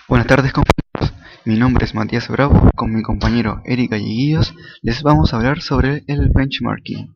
Buenas tardes compañeros, mi nombre es Matías Bravo, con mi compañero Erika Galleguillos les vamos a hablar sobre el benchmarking.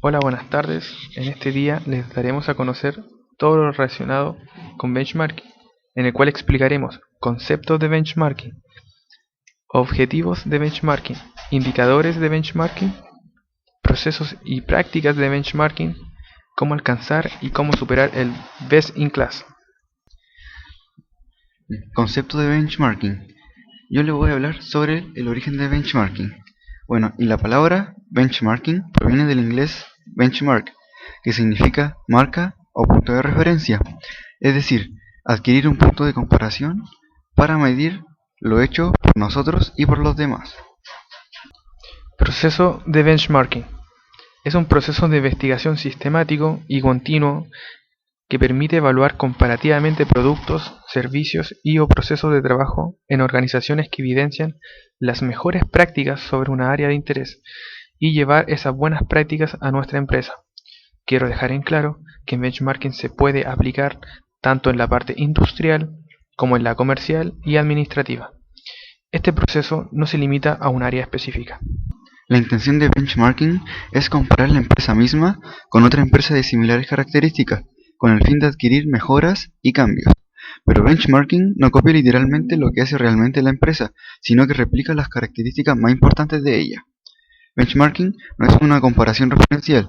Hola, buenas tardes. En este día les daremos a conocer todo lo relacionado con benchmarking, en el cual explicaremos conceptos de benchmarking, objetivos de benchmarking, indicadores de benchmarking, procesos y prácticas de benchmarking, cómo alcanzar y cómo superar el Best in Class. Concepto de benchmarking. Yo les voy a hablar sobre el origen de benchmarking. Bueno, y la palabra benchmarking proviene del inglés benchmark, que significa marca o punto de referencia, es decir, adquirir un punto de comparación para medir lo hecho por nosotros y por los demás. Proceso de benchmarking. Es un proceso de investigación sistemático y continuo que permite evaluar comparativamente productos, servicios y o procesos de trabajo en organizaciones que evidencian las mejores prácticas sobre una área de interés y llevar esas buenas prácticas a nuestra empresa. Quiero dejar en claro que benchmarking se puede aplicar tanto en la parte industrial como en la comercial y administrativa. Este proceso no se limita a un área específica. La intención de benchmarking es comparar la empresa misma con otra empresa de similares características, con el fin de adquirir mejoras y cambios. Pero benchmarking no copia literalmente lo que hace realmente la empresa, sino que replica las características más importantes de ella. Benchmarking no es una comparación referencial,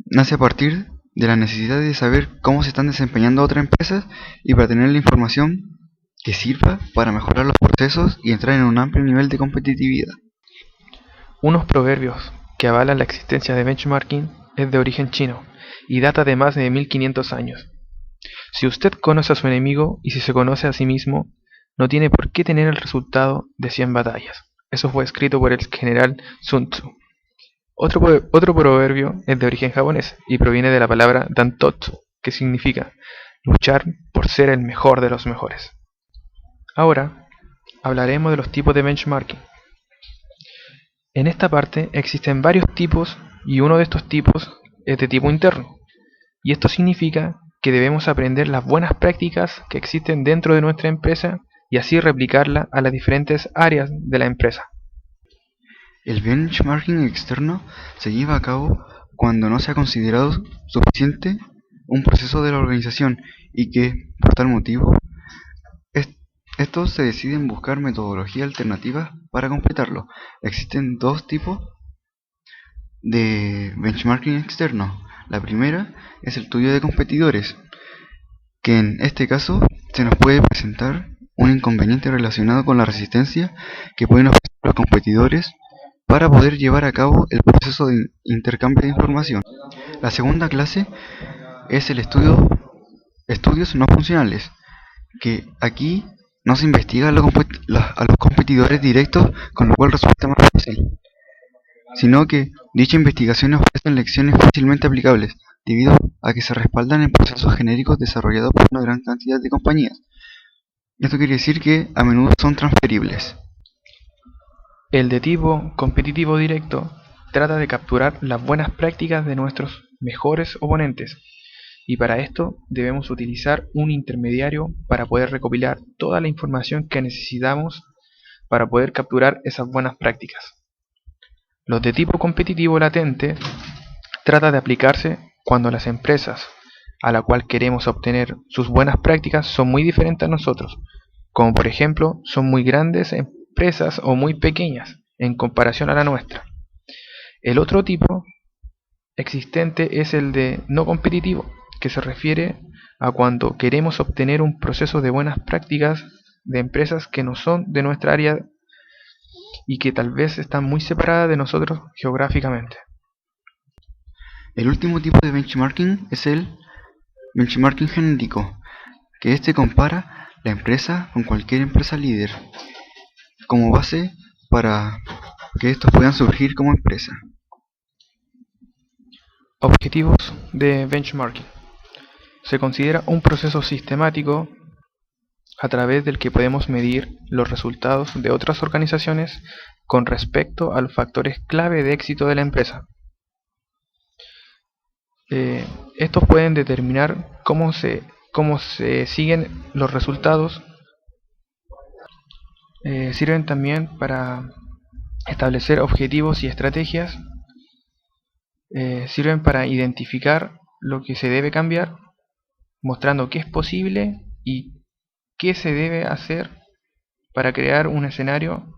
nace a partir de la necesidad de saber cómo se están desempeñando otras empresas y para tener la información que sirva para mejorar los procesos y entrar en un amplio nivel de competitividad. Unos proverbios que avalan la existencia de benchmarking es de origen chino y data de más de 1500 años. Si usted conoce a su enemigo y si se conoce a sí mismo, no tiene por qué tener el resultado de 100 batallas. Eso fue escrito por el general Sun Tzu. Otro proverbio es de origen japonés y proviene de la palabra dantotsu, que significa luchar por ser el mejor de los mejores. Ahora hablaremos de los tipos de benchmarking. En esta parte existen varios tipos y uno de estos tipos es de tipo interno. Y esto significa que debemos aprender las buenas prácticas que existen dentro de nuestra empresa y así replicarla a las diferentes áreas de la empresa. El benchmarking externo se lleva a cabo cuando no se ha considerado suficiente un proceso de la organización y que, por tal motivo, estos se deciden buscar metodologías alternativas para completarlo. Existen dos tipos de benchmarking externo. La primera es el estudio de competidores, que en este caso se nos puede presentar un inconveniente relacionado con la resistencia que pueden ofrecer los competidores para poder llevar a cabo el proceso de intercambio de información. La segunda clase es el estudios no funcionales, que aquí no se investiga a los competidores directos, con lo cual resulta más fácil, sino que dicha investigación ofrece lecciones fácilmente aplicables, debido a que se respaldan en procesos genéricos desarrollados por una gran cantidad de compañías. Esto quiere decir que a menudo son transferibles. El de tipo competitivo directo trata de capturar las buenas prácticas de nuestros mejores oponentes y para esto debemos utilizar un intermediario para poder recopilar toda la información que necesitamos para poder capturar esas buenas prácticas. Los de tipo competitivo latente trata de aplicarse cuando las empresas a la cual queremos obtener sus buenas prácticas son muy diferentes a nosotros, como por ejemplo son muy grandes empresas o muy pequeñas en comparación a la nuestra. El otro tipo existente es el de no competitivo, que se refiere a cuando queremos obtener un proceso de buenas prácticas de empresas que no son de nuestra área y que tal vez están muy separadas de nosotros geográficamente. El último tipo de benchmarking es el benchmarking genérico, que este compara la empresa con cualquier empresa líder, como base para que estos puedan surgir como empresa. Objetivos de benchmarking. Se considera un proceso sistemático a través del que podemos medir los resultados de otras organizaciones con respecto a los factores clave de éxito de la empresa. Estos pueden determinar cómo se cómo se siguen los resultados. Sirven también para establecer objetivos y estrategias. Sirven para identificar lo que se debe cambiar, mostrando qué es posible y qué se debe hacer para crear un escenario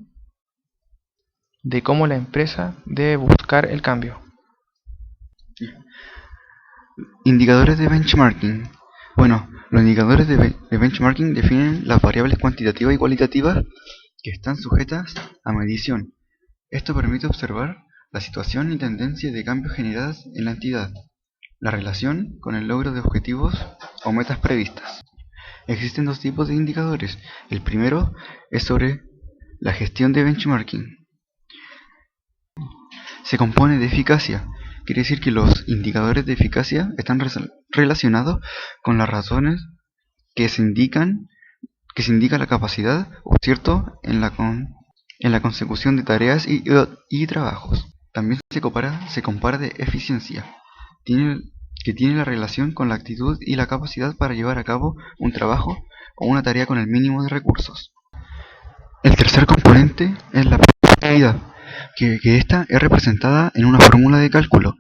de cómo la empresa debe buscar el cambio. Indicadores de benchmarking. Bueno, los indicadores de benchmarking definen las variables cuantitativas y cualitativas que están sujetas a medición. Esto permite observar la situación y tendencia de cambios generadas en la entidad, la relación con el logro de objetivos o metas previstas. Existen dos tipos de indicadores. El primero es sobre la gestión de benchmarking. Se compone de eficacia. Quiere decir que los indicadores de eficacia están relacionados con las razones que se indica la capacidad o acierto en la consecución de tareas y trabajos. También se compara de eficiencia, que tiene la relación con la actitud y la capacidad para llevar a cabo un trabajo o una tarea con el mínimo de recursos. El tercer componente es la productividad, que esta es representada en una fórmula de cálculo.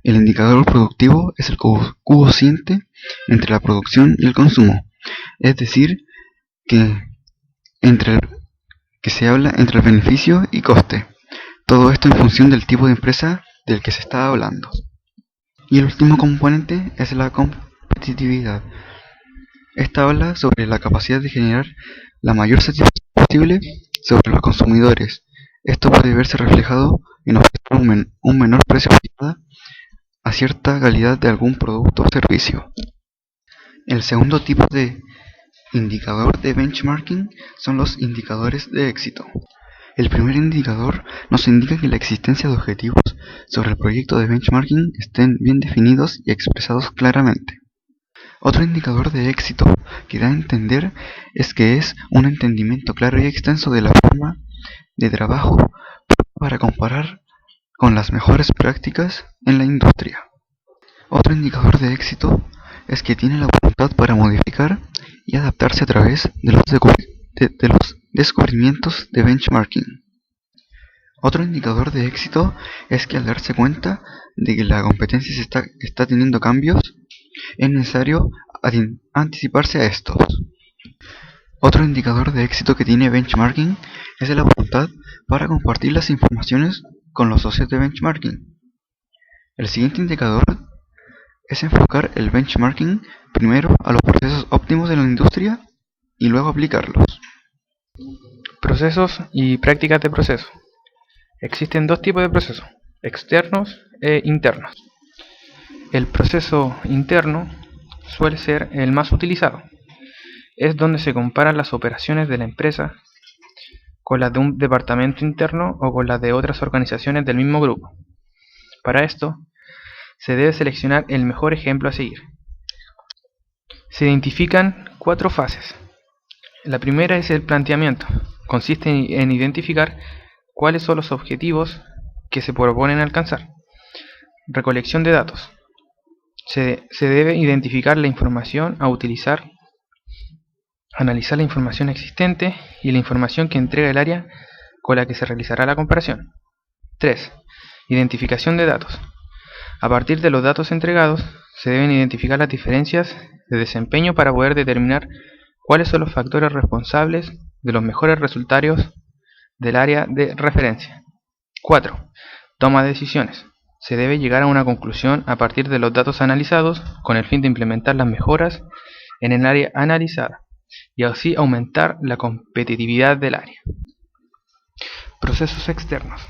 El indicador productivo es el cociente entre la producción y el consumo, es decir, que se habla entre el beneficio y coste. Todo esto en función del tipo de empresa del que se está hablando. Y el último componente es la competitividad. Esta habla sobre la capacidad de generar la mayor satisfacción posible sobre los consumidores. Esto puede verse reflejado en ofrecer un menor precio a cierta calidad de algún producto o servicio. El segundo tipo de indicador de benchmarking son los indicadores de éxito. El primer indicador nos indica que la existencia de objetivos sobre el proyecto de benchmarking estén bien definidos y expresados claramente. Otro indicador de éxito que da a entender es que es un entendimiento claro y extenso de la forma de trabajo para comparar con las mejores prácticas en la industria. Otro indicador de éxito es que tiene la voluntad para modificar y adaptarse a través de los descubrimientos de benchmarking. Otro indicador de éxito es que al darse cuenta de que la competencia está teniendo cambios, es necesario anticiparse a estos. Otro indicador de éxito que tiene benchmarking es la voluntad para compartir las informaciones con los socios de benchmarking. El siguiente indicador es enfocar el benchmarking primero a los procesos óptimos de la industria y luego aplicarlos. Procesos y prácticas de proceso. Existen dos tipos de procesos, externos e internos. El proceso interno suele ser el más utilizado. Es donde se comparan las operaciones de la empresa con las de un departamento interno o con las de otras organizaciones del mismo grupo. Para esto, se debe seleccionar el mejor ejemplo a seguir. Se identifican 4 fases. La primera es el planteamiento. Consiste en identificar cuáles son los objetivos que se proponen alcanzar. Recolección de datos. Se debe identificar la información a utilizar, analizar la información existente y la información que entrega el área con la que se realizará la comparación. 3. Identificación de datos. A partir de los datos entregados, se deben identificar las diferencias de desempeño para poder determinar cuáles son los factores responsables de los mejores resultados del área de referencia. 4. Toma de decisiones. Se debe llegar a una conclusión a partir de los datos analizados con el fin de implementar las mejoras en el área analizada y así aumentar la competitividad del área. Procesos externos.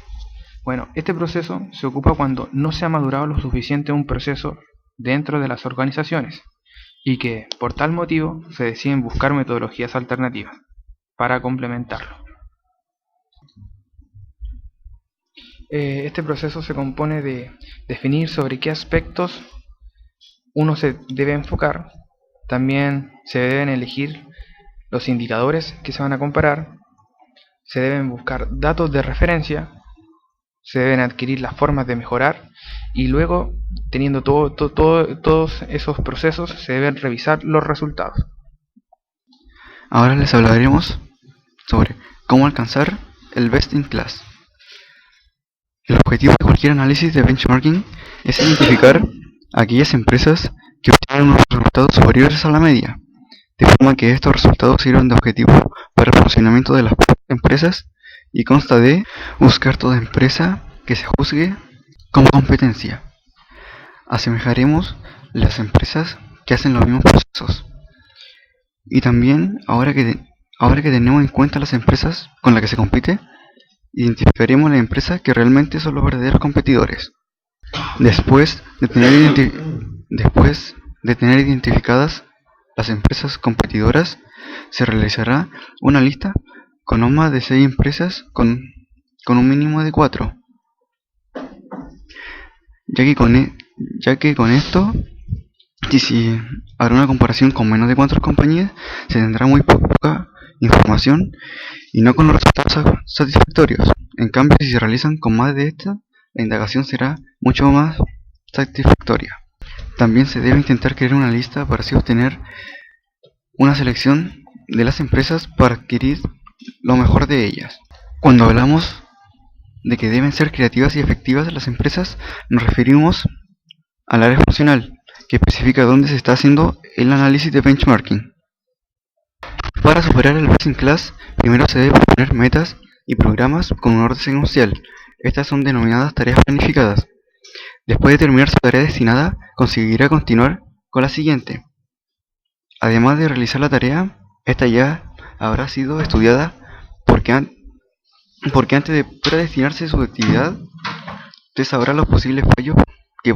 Bueno, este proceso se ocupa cuando no se ha madurado lo suficiente un proceso dentro de las organizaciones y que, por tal motivo, se deciden buscar metodologías alternativas para complementarlo. Este proceso se compone de definir sobre qué aspectos uno se debe enfocar. También se deben elegir los indicadores que se van a comparar. Se deben buscar datos de referencia. se deben adquirir las formas de mejorar y luego, teniendo todos esos procesos, se deben revisar los resultados. Ahora les hablaremos sobre cómo alcanzar el best in class. El objetivo de cualquier análisis de benchmarking es identificar aquellas empresas que obtienen unos resultados superiores a la media, de forma que estos resultados sirvan de objetivo para el funcionamiento de las empresas y consta de buscar toda empresa que se juzgue como competencia. Asemejaremos las empresas que hacen los mismos procesos. Y también, ahora que tenemos en cuenta las empresas con las que se compite, identificaremos las empresas que realmente son los verdaderos competidores. Después de tener identificadas las empresas competidoras, se realizará una lista con no más de 6 empresas con un mínimo de 4. Ya que con esto, y si habrá una comparación con menos de 4 compañías, se tendrá muy poca información y no con los resultados satisfactorios. En cambio, si se realizan con más de esta, la indagación será mucho más satisfactoria. También se debe intentar crear una lista para así obtener una selección de las empresas para adquirir lo mejor de ellas. Cuando hablamos de que deben ser creativas y efectivas las empresas, nos referimos al área funcional, que especifica dónde se está haciendo el análisis de benchmarking. Para superar el best in class, primero se debe poner metas y programas con un orden secuencial. Estas son denominadas tareas planificadas. Después de terminar su tarea destinada, conseguirá continuar con la siguiente. Además de realizar la tarea, esta ya habrá sido estudiada porque antes de predestinarse su actividad, usted sabrá los posibles fallos que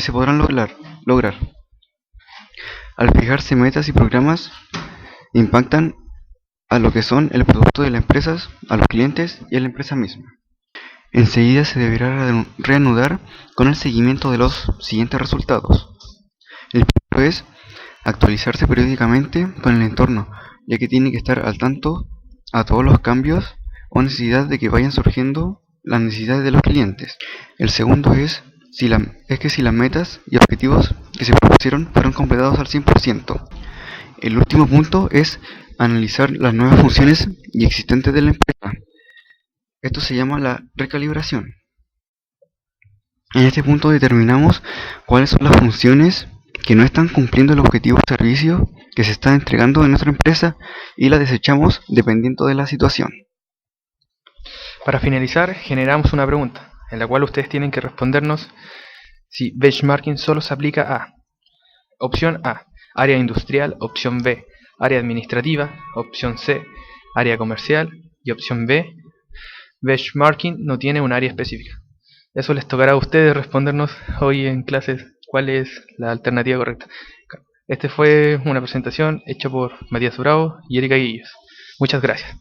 se podrán lograr. Al fijarse metas y programas, impactan a lo que son el producto de las empresas, a los clientes y a la empresa misma. Enseguida se deberá reanudar con el seguimiento de los siguientes resultados. El primero es actualizarse periódicamente con el entorno, ya que tiene que estar al tanto a todos los cambios o necesidad de que vayan surgiendo las necesidades de los clientes. El segundo es que si las metas y objetivos que se propusieron fueron completados al 100%. El último punto es analizar las nuevas funciones y existentes de la empresa. Esto se llama la recalibración. En este punto determinamos cuáles son las funciones que no están cumpliendo el objetivo de servicio que se está entregando en nuestra empresa y las desechamos dependiendo de la situación. Para finalizar, generamos una pregunta, en la cual ustedes tienen que respondernos si benchmarking solo se aplica a: opción A, área industrial; opción B, área administrativa; opción C, área comercial; y opción B, benchmarking no tiene un área específica. Eso les tocará a ustedes respondernos hoy en clases cuál es la alternativa correcta. Este fue una presentación hecha por Matías Bravo y Erika Guillos. Muchas gracias.